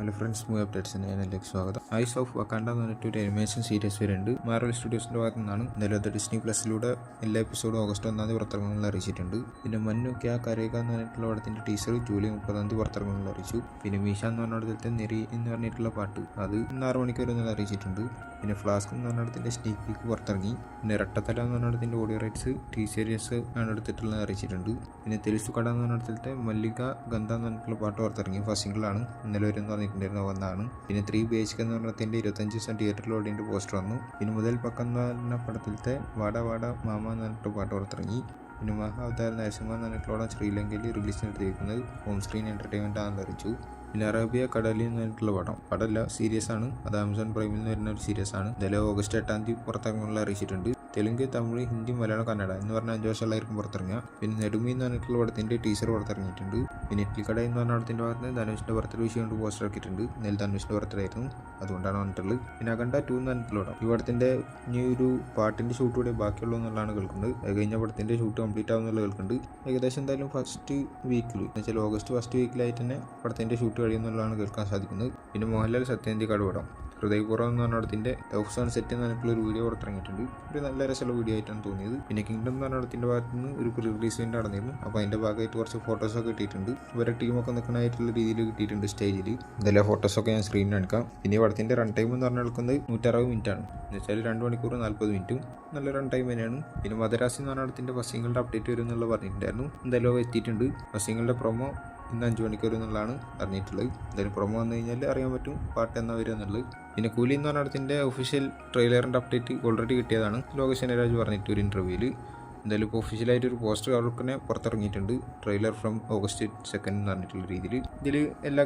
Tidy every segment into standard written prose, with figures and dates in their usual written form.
Hello friends, movie അപ്ഡേറ്റ്സിന് ഞാനിലേക്ക് സ്വാഗതം. Ice of വക്കാണ്ട എന്ന് പറഞ്ഞിട്ട് ഒരു അനിമേഷൻ സീരീസ് വരുന്നുണ്ട്. മാർവൽ സ്റ്റുഡിയോസിൻ്റെ ഭാഗത്തു നിന്നാണ്. എന്തായാലും അത് ഡിസ്നി പ്ലസിലൂടെ എല്ലാ എപ്പിസോഡും ഓഗസ്റ്റ് 1 പുറത്തിറങ്ങുമെന്ന് അറിയിച്ചിട്ടുണ്ട്. പിന്നെ മന്നു ക്യാ കരേക എന്ന് പറഞ്ഞിട്ടുള്ള പടത്തിൻ്റെ ടീസർ ജൂലൈ 30 പുറത്തിറങ്ങുമെന്ന് അറിയിച്ചു. പിന്നെ മീഷ എന്ന് പറഞ്ഞിടത്തെ നെറി എന്ന് പറഞ്ഞിട്ടുള്ള പാട്ട് അത് ഇന്ന് 6 മണിക്ക് വരുമെന്ന് അറിയിച്ചിട്ടുണ്ട്. പിന്നെ ഫ്ലാസ്ക് എന്ന് പറഞ്ഞിടത്തിൻ്റെ സ്നീക്ക് പീക്ക് പുറത്തിറങ്ങി. പിന്നെ റട്ടത്തല എന്ന് പറഞ്ഞിടത്തിൻ്റെ ഓഡിയോ റൈറ്റ്സ് ടി സീരീസ് ആണ് എടുത്തിട്ടുള്ളത് അറിയിച്ചിട്ടുണ്ട്. പിന്നെ തെലുസു കട എന്ന് പറഞ്ഞിടത്തെ മല്ലിക ഗന്ധ എന്ന് പറഞ്ഞിട്ടുള്ള പാട്ട് പുറത്തിറങ്ങി. ഫസ്റ്റ് സിംഗിളാണ് ഇന്നലെ വരുമെന്ന് പറഞ്ഞിട്ടുണ്ടായിരുന്നു വന്നാണ്. പിന്നെ 3 BHK എന്ന് പറഞ്ഞതിൻ്റെ 25 ദിവസം തിയേറ്ററിൽ ഓടിൻ്റെ പോസ്റ്റർ വന്നു. പിന്നെ മുതൽ പക്കം എന്ന് പറഞ്ഞ പടത്തിലത്തെ വാട വാട മാമ എന്ന് പറഞ്ഞിട്ട് പാട്ട് പുറത്തിറങ്ങി. പിന്നെ മഹാവതാര നരസിംഹ എന്ന് പറഞ്ഞിട്ടുള്ള ശ്രീലങ്കയിൽ റിലീസ് നടത്തിയിരിക്കുന്നത് ഹോം സ്ക്രീൻ എൻ്റർടൈൻമെൻ്റ് ആണെന്ന് അറിയിച്ചു. പിന്നെ അറേബ്യ കടലിൽ എന്ന് പറഞ്ഞിട്ടുള്ള പടമല്ല, സീരീസ് ആണ്. അത് ആമസോൺ പ്രൈമിൽ നിന്ന് വരുന്ന ഒരു സീരീസ് ആണ്. ഇതെല്ലാം ഓഗസ്റ്റ് 8 പുറത്തിറങ്ങുമെന്ന് അറിയിച്ചിട്ടുണ്ട്. തെലുങ്ക്, തമിഴ്, ഹിന്ദി, മലയാളം, കന്നഡ എന്ന് പറഞ്ഞ 5 ഭാഷകളായിരിക്കും പുറത്തിറങ്ങുക. പിന്നെ നെടുമി എന്ന് പറഞ്ഞിട്ടുള്ള പടത്തിൻ്റെ ടീസർ പുറത്തിറങ്ങിയിട്ടുണ്ട്. പിന്നെ ഇഡ്ലിക്കട എന്ന് പറഞ്ഞ പടത്തിൻ്റെ ഭാഗത്ത് ധനുഷിൻ്റെ ബർത്ത്ഡേ വിഷ് കൊണ്ട് പോസ്റ്റർ ആക്കിയിട്ടുണ്ട്. ഇന്നലെ ധനുഷിൻ്റെ ബർത്ത്ഡേ ആയിരുന്നു, അതുകൊണ്ടാണ് വന്നിട്ടുള്ളത്. പിന്നെ അഖണ്ഡ 2 എന്ന് പറഞ്ഞിട്ടുള്ള പടം, ഈ പടത്തിൻ്റെ ഇനി ഒരു പാട്ടിൻ്റെ ഷൂട്ട് കൂടെ ബാക്കിയുള്ളൂ എന്നുള്ളതാണ് കേൾക്കുന്നത്. കഴിഞ്ഞ പടത്തിൻ്റെ ഷൂട്ട് കംപ്ലീറ്റ് ആവുന്നുള്ള കേൾക്കുന്നുണ്ട്. ഏകദേശം എന്തായാലും ഫസ്റ്റ് വീക്കിൽ എന്നുവെച്ചാൽ ഓഗസ്റ്റ് ഫസ്റ്റ് വീക്കിലായിട്ട് തന്നെ പടത്തിൻ്റെ ഷൂട്ട് കഴിയുന്നുള്ളതാണ് കേൾക്കാൻ സാധിക്കുന്നത്. പിന്നെ മോഹൻലാൽ സത്യനന്ദിക്കാട് പടം ഹൃദയപൂർവ്വം എന്ന് പറഞ്ഞ പടത്തിൻ്റെ ഓഫ് സോൺ സെറ്റ് എന്ന് പറഞ്ഞിട്ടുള്ള ഒരു വീഡിയോ പുറത്തിറങ്ങിയിട്ടുണ്ട്. ഒരു നല്ല രസമുള്ള വീഡിയോ ആയിട്ടാണ് തോന്നിയത്. പിന്നെ കിങ്ഡം എന്ന് പറഞ്ഞ പടത്തിൻ്റെ ഭാഗത്ത് നിന്ന് ഒരു പ്രീ റിലീസ് ഇവൻ്റ് നടന്നിരുന്നു. അപ്പോൾ അതിൻ്റെ ഭാഗമായിട്ട് കുറച്ച് ഫോട്ടോസൊക്കെ കിട്ടിയിട്ടുണ്ട്. ഇവരെ ടീമൊക്കെ നിൽക്കുന്നതായിട്ടുള്ള രീതിയിൽ കിട്ടിയിട്ടുണ്ട് സ്റ്റേജിൽ. ഇതെല്ലാം ഫോട്ടോസൊക്കെ ഞാൻ സ്ക്രീനിൽ എടുക്കാം. പിന്നെ ഈ പടത്തിൻ്റെ റൺ ടൈം എന്ന് പറഞ്ഞാൽ എടുക്കുന്നത് 160 മിനിറ്റാണ്. എന്ന് വെച്ചാൽ 2 മണിക്കൂർ 40 മിനിറ്റും നല്ല റൺ ടൈം തന്നെയാണ്. പിന്നെ മദരാസി എന്ന് പറഞ്ഞ പടത്തിൻ്റെ ഫസ്റ്റ് അപ്ഡേറ്റ് വരും എന്നുള്ള പറഞ്ഞിട്ടുണ്ടായിരുന്നു. എന്തായാലും എത്തിയിട്ടുണ്ട്. ഫസ്റ്റ് പ്രൊമോ ഇന്ന് 5 മണിക്ക് വരും എന്നുള്ളതാണ് അറിഞ്ഞിട്ടുള്ളത്. എന്തായാലും പ്രൊമോ വന്നു കഴിഞ്ഞാൽ അറിയാൻ പറ്റും പാട്ട് എന്നാ വരിക എന്നുള്ളത്. പിന്നെ കൂലി എന്ന് പറഞ്ഞ പടത്തിൻ്റെ ഒഫീഷ്യൽ ട്രെയിലറിൻ്റെ അപ്ഡേറ്റ് ഓൾറെഡി കിട്ടിയതാണ്. ലോകേഷ് രാജ് പറഞ്ഞിട്ട് ഒരു ഇൻ്റർവ്യൂവിൽ. എന്തായാലും ഇപ്പോൾ ഒഫീഷ്യലായിട്ട് ഒരു പോസ്റ്റർ അവർക്കെന്നെ പുറത്തിറങ്ങിയിട്ടുണ്ട്. ട്രെയിലർ ഫ്രം ഓഗസ്റ്റ് 2 എന്ന് പറഞ്ഞിട്ടുള്ള രീതിയിൽ. ഇതിൽ എല്ലാ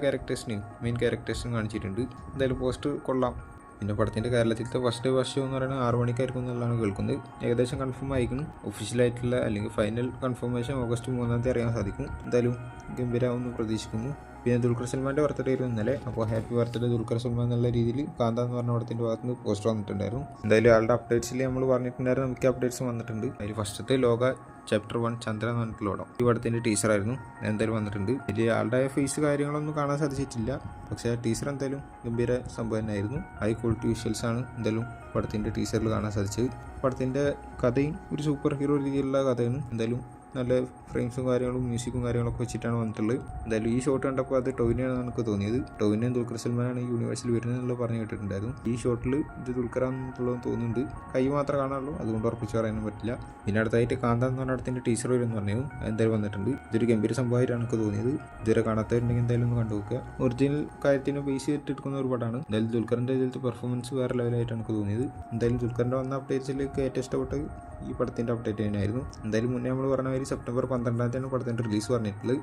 മെയിൻ ക്യാരക്ടേഴ്സും കാണിച്ചിട്ടുണ്ട്. എന്തായാലും പോസ്റ്റർ കൊള്ളാം. പിന്നെ പടത്തിൻ്റെ കേരളത്തിലത്തെ ഫസ്റ്റ് ഷോ എന്ന് പറയുന്നത് 6 മണിക്കായിരിക്കും എന്നുള്ളതാണ് കേൾക്കുന്നത്. ഏകദേശം കൺഫേം ആയിരിക്കണം. ഒഫീഷ്യലായിട്ടുള്ള അല്ലെങ്കിൽ ഫൈനൽ കൺഫർമേഷൻ ഓഗസ്റ്റ് 3 അറിയാൻ സാധിക്കും. എന്തായാലും ഗംഭീരമാവുമെന്ന് പ്രതീക്ഷിക്കുന്നു. പിന്നെ ദുൽഖർ സൽമാൻ്റെ ബർത്ത്ഡേ ആയിരുന്നു ഇന്നലെ. അപ്പോൾ ഹാപ്പി ബർത്ത്ഡേ ദുൽഖർ സൽമാൻ എന്നുള്ള രീതിയിൽ കാന്ത എന്ന് പറഞ്ഞ പടത്തിൻ്റെ ഭാഗത്ത് നിന്ന് പോസ്റ്റർ വന്നിട്ടുണ്ടായിരുന്നു. എന്തായാലും ആളുടെ അപ്ഡേറ്റ്സിൽ നമ്മൾ പറഞ്ഞിട്ടുണ്ടായിരുന്നു, മിക്ക അപ്ഡേറ്റ്സും വന്നിട്ടുണ്ട്. അതിൽ ഫസ്റ്റത്തെ ലോക ചാപ്റ്റർ 1 ചന്ദ്ര എന്ന് പറഞ്ഞിട്ടുള്ള പടം ഈ പടത്തിൻ്റെ ടീച്ചറായിരുന്നു. എന്തായാലും വന്നിട്ടുണ്ട്. ഇതിൽ ആളുടെ ഫേസ് കാര്യങ്ങളൊന്നും കാണാൻ സാധിച്ചിട്ടില്ല. പക്ഷേ ആ ടീച്ചർ എന്തായാലും ഗംഭീര സംഭവം തന്നെയായിരുന്നു. ഹൈ ക്വാളിറ്റി വിഷ്വൽസ് ആണ് എന്തായാലും പടത്തിൻ്റെ ടീച്ചറിൽ കാണാൻ സാധിച്ചത്. പടത്തിൻ്റെ കഥയും ഒരു സൂപ്പർ ഹീറോ രീതിയിലുള്ള കഥയാണ്. എന്തായാലും നല്ല ഫ്രെയിംസും കാര്യങ്ങളും മ്യൂസിക്കും കാര്യങ്ങളൊക്കെ വെച്ചിട്ടാണ് വന്നിട്ടുള്ളത്. എന്തായാലും ഈ ഷോട്ട് കണ്ടപ്പോൾ അത് ടൊവിനോയാണ് എനിക്ക് തോന്നിയത്. ടൊവിനോയും ദുൽഖർ സൽമാനാണ് ഈ യൂണിവേഴ്സിൽ വരുന്നതെന്നുള്ള പറഞ്ഞു കേട്ടിട്ടുണ്ടായിരുന്നു. ഈ ഷോട്ടിൽ ഇത് ദുൽഖറാണെന്നുള്ളതെന്ന് തോന്നുന്നുണ്ട്. കൈ മാത്രമേ കാണാനുള്ളൂ, അതുകൊണ്ട് ഉറപ്പിച്ച് പറയാനും പറ്റില്ല. പിന്നെ അടുത്തായിട്ട് കാന്ത എന്ന് പറഞ്ഞ അടുത്തിൻ്റെ ടീച്ചർ വരുമെന്ന് പറഞ്ഞു. എന്തായാലും വന്നിട്ടുണ്ട്. ഇതൊരു ഗംഭീര സംഭവമായിട്ടാണ് എനിക്ക് തോന്നിയത്. ഇതുവരെ കാണാത്തവരുണ്ടെങ്കിൽ എന്തായാലും ഒന്ന് കണ്ടുനോക്കുക. ഒറിജിനൽ കാര്യത്തിന് ബേസ് ചെയ്തിട്ട് എടുക്കുന്ന ഒരു പടമാണ്. എന്തായാലും ദുൽഖറിൻ്റെ ഇതിലത്തെ പെർഫോമൻസ് വേറെ ലെവലായിട്ടാണ് എനിക്ക് തോന്നിയത്. എന്തായാലും ദുൽഖറിൻ്റെ വന്ന അപ്ഡേറ്റ്സിലേക്ക് ഏറ്റവും ഇഷ്ടപ്പെട്ടത് ഈ പടത്തിൻ്റെ അപ്ഡേറ്റ് തന്നെയായിരുന്നു. എന്തായാലും മുന്നേ നമ്മൾ പറഞ്ഞ മാതിരി സെപ്റ്റംബർ 12 പടത്തിൻ്റെ റിലീസ് പറഞ്ഞിട്ടുള്ളത്.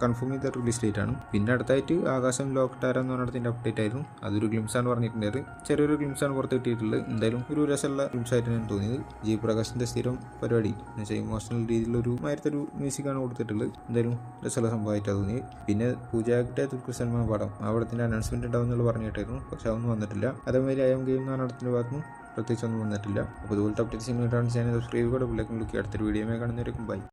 കൺഫേം ചെയ്ത റിലീസ് ഡേറ്റ് ആണ്. പിന്നെ അടുത്തായിട്ട് ആകാശം ലോക്ടാര എന്ന് പറഞ്ഞതിൻ്റെ അപ്ഡേറ്റ് ആയിരുന്നു. അതൊരു ഗ്ലിംസാണ് പറഞ്ഞിട്ടുണ്ടായത്. ചെറിയൊരു ഗ്ലിംസാണ് പുറത്ത് കിട്ടിയിട്ടുള്ളത്. എന്തായാലും ഒരു രസമുള്ള ഗ്ലിംസ് ആയിട്ടാണ് തോന്നിയത്. ജി പ്രകാശിൻ്റെ സ്ഥിരം പരിപാടി എന്ന് വെച്ചാൽ ഇമോഷണൽ രീതിയിലൊരു മാരത്തൊരു മ്യൂസിക്കാണ് കൊടുത്തിട്ടുള്ളത്. എന്തായാലും രസമുള്ള സംഭവമായിട്ടാണ് തോന്നിയത്. പിന്നെ പൂജാക്കിൻ്റെ ദുൽഖർ സൽമാൻ പടം ആ പടത്തിൻ്റെ അനൗൺസ്മെൻറ്റ് ഉണ്ടാവും എന്നുള്ള പറഞ്ഞിട്ടായിരുന്നു. പക്ഷെ അതൊന്നും വന്നിട്ടില്ല. അതേമാതിരി ഐ എം ഗെയിം എന്ന് പറഞ്ഞ പടത്തിൻ്റെ ഭാഗത്തും പ്രത്യേകിച്ചൊന്നും വന്നിട്ടില്ല. അപ്പോൾ ഇതുപോലത്തെ അപ്ഡേറ്റ്സ് വേണ്ടിയിട്ടാണ് ചാനൽ സബ്സ്ക്രൈബ് കൂടെ ബെല്ലൈക്കൺ ക്ലിക്ക് അടുത്തൊരു വീഡിയോ കാണുന്നവരേക്കും ബൈ.